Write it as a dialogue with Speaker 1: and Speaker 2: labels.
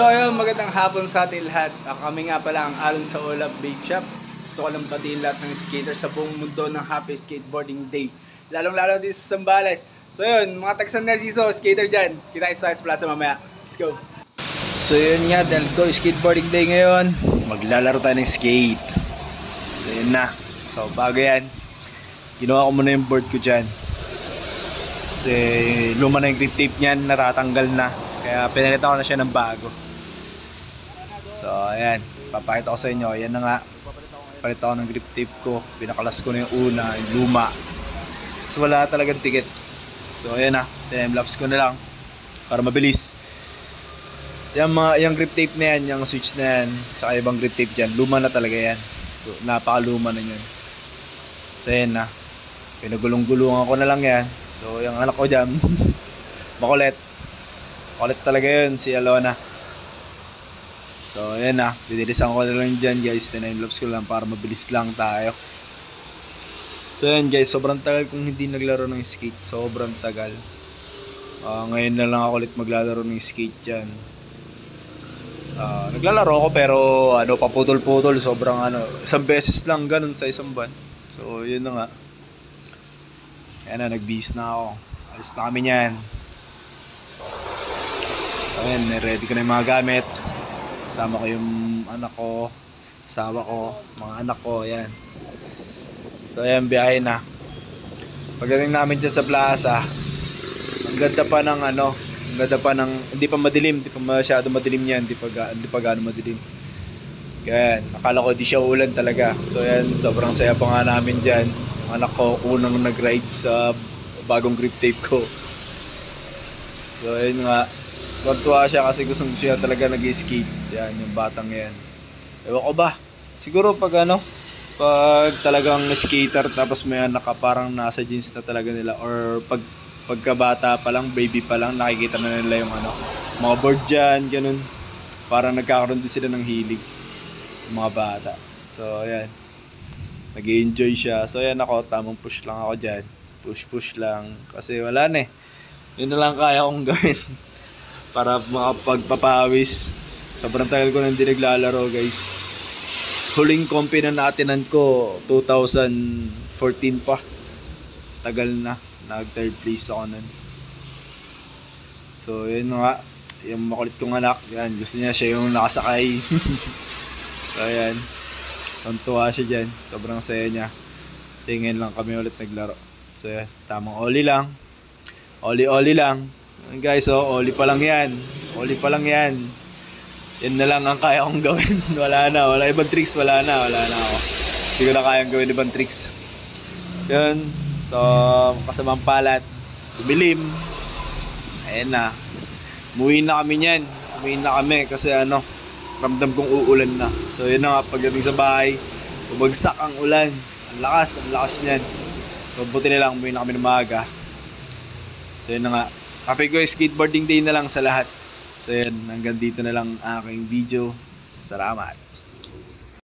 Speaker 1: So ayun, magandang hapon sa ating lahat. Kami nga pala ang Alon sa Olap Bake Shop. Gusto ko lang batiin lahat ng skater sa buong mundo ng Happy Skateboarding Day. Lalong-lalo din sa Zambales. So yun, mga taga-San Narciso, skater dyan. Kita sa Plaza mamaya. Let's go! So yun nga, dahil ko skateboarding day ngayon, maglalaro tayo ng skate. So yun na. So bago yan, ginawa ko muna yung board ko dyan. Kasi luma na yung grip tape niyan, natatanggal na. Kaya pinalitan ko na siya ng bago. So ayan, papakita ko sa inyo. Ayan na nga, palit ako ng grip tape ko. Pinakalas ko na yung una, yung luma. So wala talagang ticket. So ayan na, time-lapse ko na lang para mabilis. Yung grip tape na yan, yung switch na yan, saka ibang grip tape dyan, luma na talaga yan. So, napakaluma na yan. So ayan na, pinagulong-gulungan ko na lang yan. So yung anak ko dyan, makulit. Makulit talaga yun, si Alona. So ayan na, dinilisan ko na lang dyan guys, time-lapse ko lang para mabilis lang tayo. So ayan guys, sobrang tagal kung hindi naglaro ng skate, sobrang tagal. Ngayon na lang ako ulit maglalaro ng skate dyan. Naglalaro ako pero paputol-putol, sobrang isang beses lang ganun sa isang buwan. So yun na nga. Ayan na, nagbihis na ako. Alis na kami nyan. Ayan, ready ko na yung mga gamit. Kasama ko yung anak ko, asawa ko, mga anak ko, ayan. So ayan, biyahe na. Pagdating namin dyan sa plaza, ang ganda pa ng ang ganda pa ng, hindi pa madilim, hindi pa masyado madilim yan, hindi pa gaano madilim. Kaya akala ko di siya ulan talaga. So ayan, sobrang saya pa nga namin dyan. Anak ko, unang nag-ride sa bagong grip tape ko. So ayun nga, tuwa siya kasi gusto siya talaga nag-skate. Yan, yung batang yan. Ewan ko ba, siguro pag pag talagang skater tapos may anak ka, parang nasa jeans na talaga nila, or pagkabata pa lang, baby pa lang, nakikita na nila yung mga board dyan, ganun. Parang nagkakaroon din sila ng hilig, mga bata. So ayan, nag-enjoy siya. So ayan ako, tamang push lang ako dyan. Push lang, kasi wala na eh. Yun na lang kaya kong gawin para makapagpapawis. Sobrang tagal ko nang hindi naglalaro guys. Huling compi na naatinan ko 2014 pa. Tagal na. Nag third place ako nun. So yun nga, yung makulit kong anak, yan, gusto niya siya yung nakasakay. So ayan, tuntua siya dyan. Sobrang saya niya. Kasi ngayon lang kami ulit naglaro. So yan, tamang oli lang. Oli lang. Guys, oli pa lang yan. Oli pa lang yan. Yan na lang ang kaya kong gawin. Wala ibang tricks, wala na ako. Hindi ko na kayang gawin ibang tricks. Yun. So, kasamang palat, tumilim. Ayan na. Umuwi na kami niyan. Umuwi na kami kasi ramdam kong uulan na. So, yun na nga, pagdating sa bahay, bumagsak ang ulan. Ang lakas niyan. So, buti na lang, umuwi na kami ng maaga. So, yun na nga. Happy ko skateboarding day na lang sa lahat. So, yun, hanggang dito na lang aking video. Salamat.